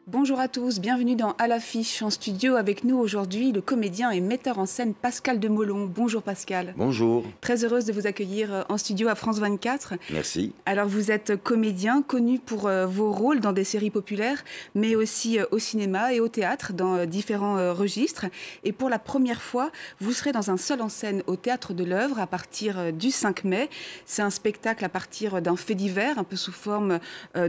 Bonjour à tous, bienvenue dans À l'affiche. En studio avec nous aujourd'hui, le comédien et metteur en scène Pascal Demolon. Bonjour Pascal. Bonjour. Très heureuse de vous accueillir en studio à France 24. Merci. Alors vous êtes comédien, connu pour vos rôles dans des séries populaires, mais aussi au cinéma et au théâtre, dans différents registres. Et pour la première fois, vous serez dans un seul en scène au Théâtre de l'Œuvre à partir du 5 mai. C'est un spectacle à partir d'un fait divers, un peu sous forme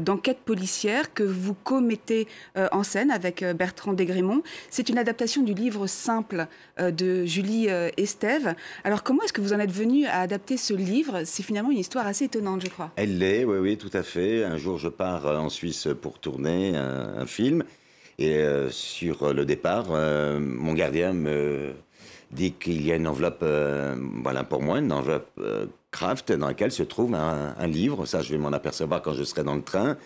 d'enquête policière que vous commettez en scène avec Bertrand Desgrémont. C'est une adaptation du livre Simple de Julie Estève. Alors comment est-ce que vous en êtes venu à adapter ce livre? C'est finalement une histoire assez étonnante, je crois. Elle l'est, oui, oui, tout à fait. Un jour, je pars en Suisse pour tourner un film. Et sur le départ, mon gardien me dit qu'il y a une enveloppe, voilà, pour moi, une enveloppe craft dans laquelle se trouve un livre. Ça, je vais m'en apercevoir quand je serai dans le train.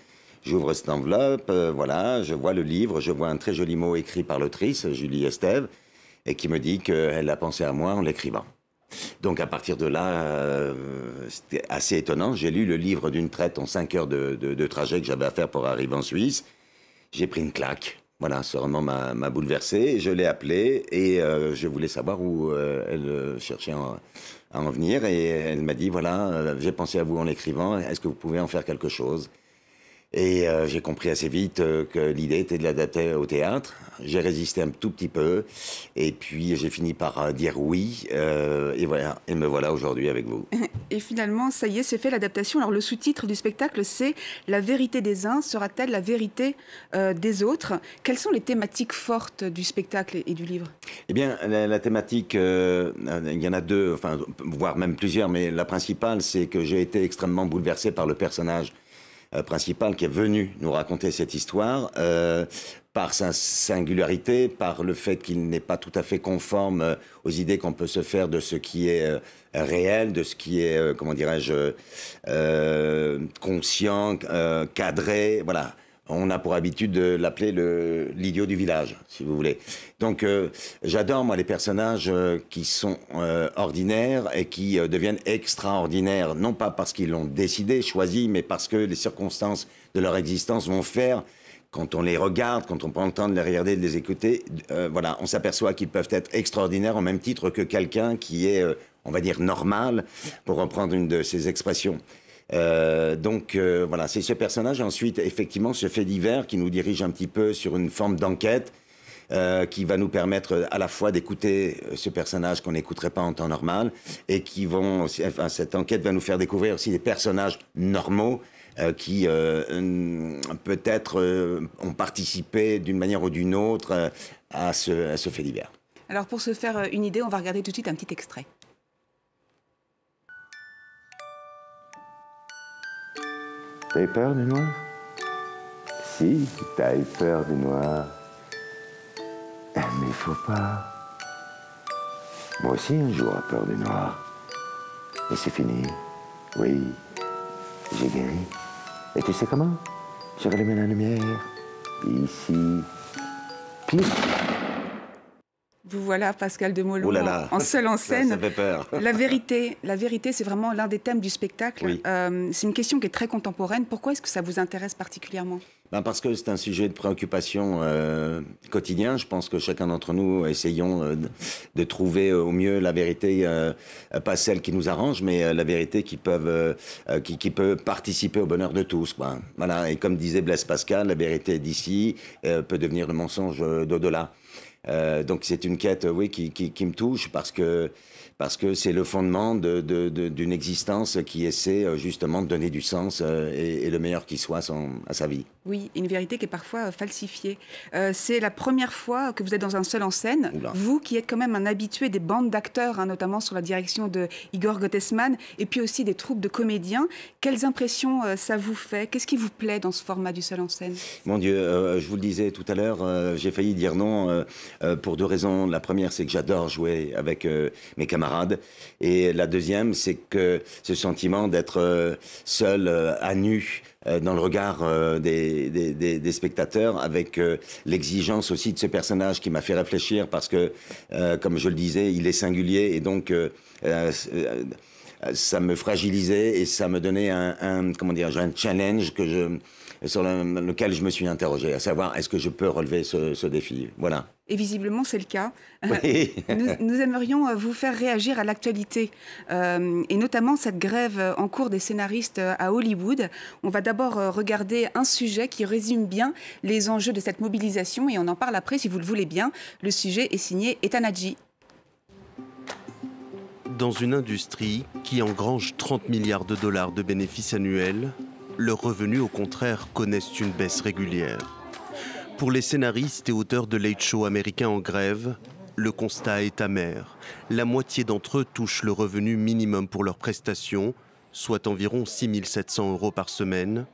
J'ouvre cette enveloppe, voilà, je vois le livre, je vois un très joli mot écrit par l'autrice, Julie Estève, et qui me dit qu'elle a pensé à moi en l'écrivant. Donc à partir de là, c'était assez étonnant. J'ai lu le livre d'une traite en 5 heures de trajet que j'avais à faire pour arriver en Suisse. J'ai pris une claque. Voilà, ce roman m'a bouleversé. Je l'ai appelée et je voulais savoir où elle cherchait à en venir. Et elle m'a dit, voilà, j'ai pensé à vous en l'écrivant, est-ce que vous pouvez en faire quelque chose ? Et j'ai compris assez vite que l'idée était de l'adapter au théâtre. J'ai résisté un tout petit peu, et puis j'ai fini par dire oui, et voilà, et me voilà aujourd'hui avec vous. Et finalement, ça y est, c'est fait l'adaptation. Alors le sous-titre du spectacle, c'est « La vérité des uns sera-t-elle la vérité des autres ?» Quelles sont les thématiques fortes du spectacle et du livre? Eh bien, la thématique, il y en a deux, enfin, voire même plusieurs, mais la principale, c'est que j'ai été extrêmement bouleversé par le personnage principal qui est venu nous raconter cette histoire, par sa singularité, par le fait qu'il n'est pas tout à fait conforme aux idées qu'on peut se faire de ce qui est réel, de ce qui est, comment dirais-je, conscient, cadré, voilà. On a pour habitude de l'appeler l'idiot du village, si vous voulez. Donc, j'adore, moi, les personnages qui sont ordinaires et qui deviennent extraordinaires, non pas parce qu'ils l'ont décidé, choisi, mais parce que les circonstances de leur existence vont faire, quand on les regarde, quand on prend le temps de les regarder, de les écouter, voilà, on s'aperçoit qu'ils peuvent être extraordinaires au même titre que quelqu'un qui est, on va dire, normal, pour reprendre une de ses expressions. Voilà, c'est ce personnage. Ensuite, effectivement, ce fait divers qui nous dirige un petit peu sur une forme d'enquête qui va nous permettre à la fois d'écouter ce personnage qu'on n'écouterait pas en temps normal et qui vont, enfin, cette enquête va nous faire découvrir aussi des personnages normaux qui peut-être ont participé d'une manière ou d'une autre à ce fait divers. Alors pour se faire une idée, on va regarder tout de suite un petit extrait. T'as eu peur du noir? Si, t'as eu peur du noir. Mais il faut pas. Moi aussi, un jour, j'ai peur du noir. Et c'est fini. Oui, j'ai guéri. Et tu sais comment? J'ai rallumé la lumière. Ici. Clic. Vous voilà, Pascal Demolon, Oh là là. en seul en scène. Ça fait peur. La vérité, c'est vraiment l'un des thèmes du spectacle. Oui. C'est une question qui est très contemporaine. Pourquoi est-ce que ça vous intéresse particulièrement? Ben parce que c'est un sujet de préoccupation quotidien. Je pense que chacun d'entre nous essayons de trouver au mieux la vérité, pas celle qui nous arrange, mais la vérité qui peut participer au bonheur de tous, quoi. Voilà. Et comme disait Blaise Pascal, la vérité d'ici peut devenir le mensonge d'au-delà. Donc c'est une quête, oui, qui me touche parce que c'est le fondement d'une existence qui essaie justement de donner du sens et le meilleur qui soit à sa vie. Oui, une vérité qui est parfois falsifiée. C'est la première fois que vous êtes dans un seul en scène. Oula. Vous qui êtes quand même un habitué des bandes d'acteurs, hein, notamment sous la direction de Igor Gottesman, et puis aussi des troupes de comédiens. Quelles impressions ça vous fait? Qu'est-ce qui vous plaît dans ce format du seul en scène? Mon Dieu, je vous le disais tout à l'heure, j'ai failli dire non pour deux raisons. La première, c'est que j'adore jouer avec mes camarades. Et la deuxième, c'est que ce sentiment d'être seul, à nu, dans le regard des spectateurs, avec l'exigence aussi de ce personnage qui m'a fait réfléchir parce que, comme je le disais, il est singulier et donc ça me fragilisait et ça me donnait un challenge sur lequel je me suis interrogé, à savoir est-ce que je peux relever ce défi. Voilà. Et visiblement, c'est le cas. Oui. Nous aimerions vous faire réagir à l'actualité, et notamment cette grève en cours des scénaristes à Hollywood. On va d'abord regarder un sujet qui résume bien les enjeux de cette mobilisation, et on en parle après, si vous le voulez bien. Le sujet est signé Ethan Hadji. Dans une industrie qui engrange 30 milliards de dollars de bénéfices annuels, leurs revenus, au contraire, connaissent une baisse régulière. Pour les scénaristes et auteurs de late show américains en grève, le constat est amer. La moitié d'entre eux touchent le revenu minimum pour leurs prestations, soit environ 6 700 € par semaine,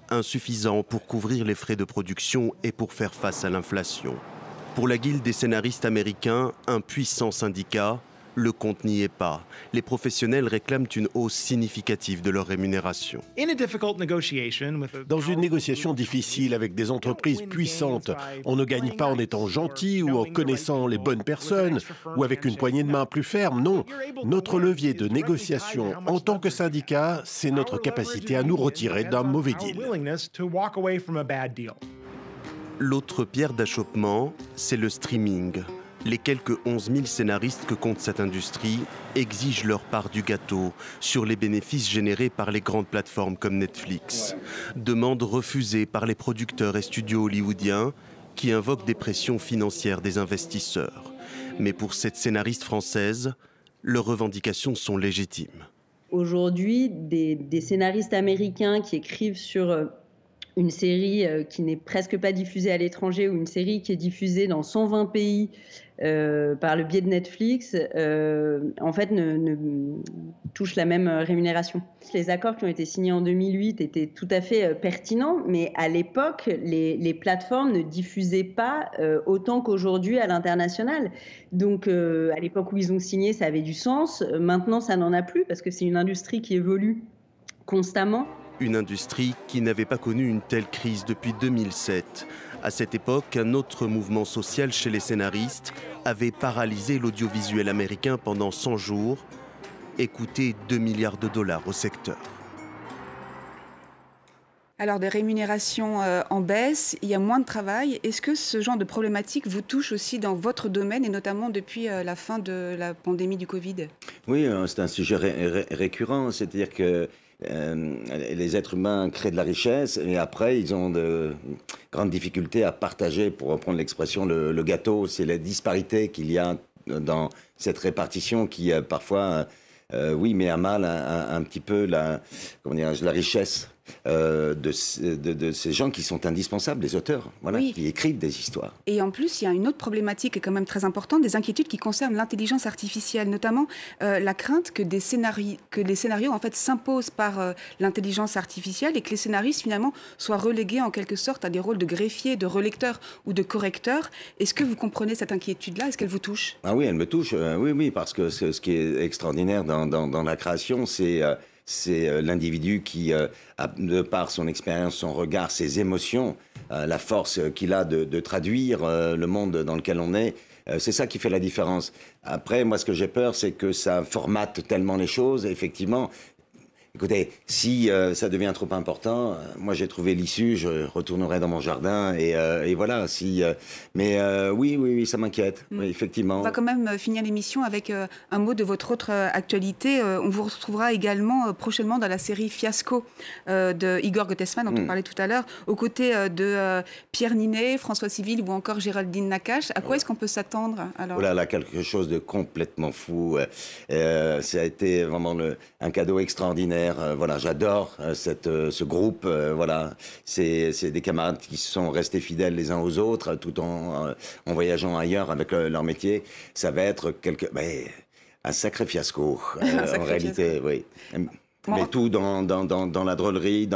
insuffisant pour couvrir les frais de production et pour faire face à l'inflation. Pour la Guilde des scénaristes américains, un puissant syndicat, le compte n'y est pas. Les professionnels réclament une hausse significative de leur rémunération. Dans une négociation difficile avec des entreprises puissantes, on ne gagne pas en étant gentil ou en connaissant les bonnes personnes ou avec une poignée de main plus ferme. Non, notre levier de négociation en tant que syndicat, c'est notre capacité à nous retirer d'un mauvais deal. L'autre pierre d'achoppement, c'est le streaming. Les quelques 11 000 scénaristes que compte cette industrie exigent leur part du gâteau sur les bénéfices générés par les grandes plateformes comme Netflix. Demande refusée par les producteurs et studios hollywoodiens qui invoquent des pressions financières des investisseurs. Mais pour cette scénariste française, leurs revendications sont légitimes. Aujourd'hui, des scénaristes américains qui écrivent sur une série qui n'est presque pas diffusée à l'étranger ou une série qui est diffusée dans 120 pays par le biais de Netflix, en fait, ne touchent la même rémunération. Les accords qui ont été signés en 2008 étaient tout à fait pertinents, mais à l'époque, les plateformes ne diffusaient pas autant qu'aujourd'hui à l'international. Donc, à l'époque où ils ont signé, ça avait du sens. Maintenant, ça n'en a plus parce que c'est une industrie qui évolue constamment. Une industrie qui n'avait pas connu une telle crise depuis 2007. À cette époque, un autre mouvement social chez les scénaristes avait paralysé l'audiovisuel américain pendant 100 jours et coûté 2 milliards de dollars au secteur. Alors, des rémunérations en baisse, il y a moins de travail. Est-ce que ce genre de problématique vous touche aussi dans votre domaine, et notamment depuis la fin de la pandémie du Covid? Oui, c'est un sujet récurrent, c'est-à-dire que les êtres humains créent de la richesse et après ils ont de grandes difficultés à partager, pour reprendre l'expression, le gâteau. C'est la disparité qu'il y a dans cette répartition qui parfois met à mal un petit peu la richesse de ces gens qui sont indispensables, les auteurs, oui, qui écrivent des histoires. Et en plus, il y a une autre problématique qui est quand même très importante, des inquiétudes qui concernent l'intelligence artificielle, notamment la crainte que les scénarios en fait s'imposent par l'intelligence artificielle et que les scénaristes finalement soient relégués en quelque sorte à des rôles de greffiers, de relecteurs ou de correcteurs. Est-ce que vous comprenez cette inquiétude-là? Est-ce qu'elle vous touche? Ah oui, elle me touche, oui, parce que ce qui est extraordinaire dans la création, c'est l'individu qui, de par son expérience, son regard, ses émotions, la force qu'il a de traduire le monde dans lequel on est, c'est ça qui fait la différence. Après, moi, ce que j'ai peur, c'est que ça formate tellement les choses, effectivement. Écoutez, si ça devient trop important, moi j'ai trouvé l'issue, je retournerai dans mon jardin et voilà. Oui, ça m'inquiète, oui, effectivement. On va quand même finir l'émission avec un mot de votre autre actualité. On vous retrouvera également prochainement dans la série Fiasco de Igor Gottesman, dont on parlait tout à l'heure, aux côtés de Pierre Ninet, François Civil ou encore Géraldine Nakache. À quoi est-ce qu'on peut s'attendre alors? Oh là, quelque chose de complètement fou. Ça a été vraiment un cadeau extraordinaire. Voilà, j'adore ce groupe. Voilà, c'est des camarades qui sont restés fidèles les uns aux autres, tout en voyageant ailleurs avec leur métier. Ça va être un sacré fiasco, en réalité, oui. Mais tout dans la drôlerie,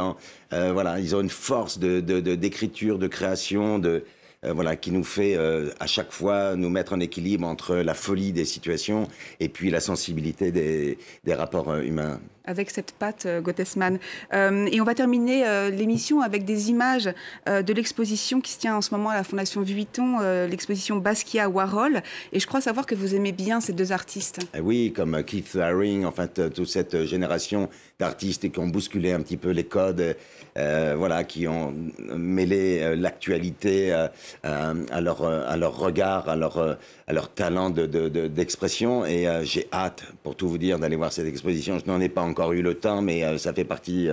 voilà, ils ont une force d'écriture, de création, qui nous fait à chaque fois nous mettre en équilibre entre la folie des situations et puis la sensibilité des rapports humains. avec cette patte Gottesman. Et on va terminer l'émission avec des images de l'exposition qui se tient en ce moment à la Fondation Vuitton, l'exposition Basquiat-Warhol. Et je crois savoir que vous aimez bien ces deux artistes. Oui, comme Keith Haring, enfin toute cette génération d'artistes qui ont bousculé un petit peu les codes, voilà, qui ont mêlé l'actualité à leur regard, à leur talent d'expression. Et j'ai hâte, pour tout vous dire, d'aller voir cette exposition. Je n'en ai pas encore eu le temps, mais ça fait partie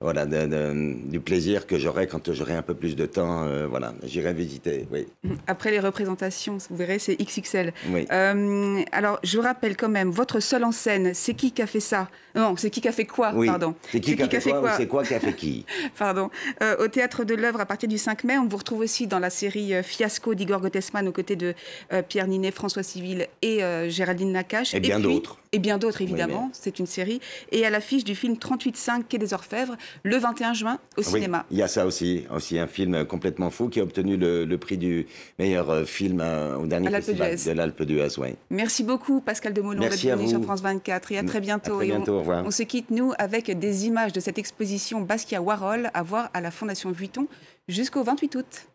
voilà, du plaisir que j'aurai quand j'aurai un peu plus de temps. Voilà, j'irai visiter, oui. Après les représentations, vous verrez, c'est XXL. Oui. Alors, je rappelle quand même, votre seul en scène, c'est qui a fait ça? Non, c'est qui a fait quoi, oui. Pardon. C'est qui a fait quoi, ou c'est quoi qui a fait qui? Pardon. Au Théâtre de l'Œuvre, à partir du 5 mai, on vous retrouve aussi dans la série Fiasco d'Igor Gottesman, aux côtés de Pierre Ninet, François Civil et Géraldine Nakache. Et bien d'autres. Et bien d'autres, évidemment. Oui, mais... C'est une série. Et à l'affiche du film 38.5, Quai des Orfèvres, le 21 juin, au cinéma. Il y a ça aussi un film complètement fou qui a obtenu le prix du meilleur film au dernier festival de l'Alpe d'Huez. Oui. Merci beaucoup, Pascal Demolon, d'être venu sur France 24. Et à très bientôt. À très bientôt, au revoir. On se quitte, nous, avec des images de cette exposition Basquiat-Warhol à voir à la Fondation Vuitton jusqu'au 28 août.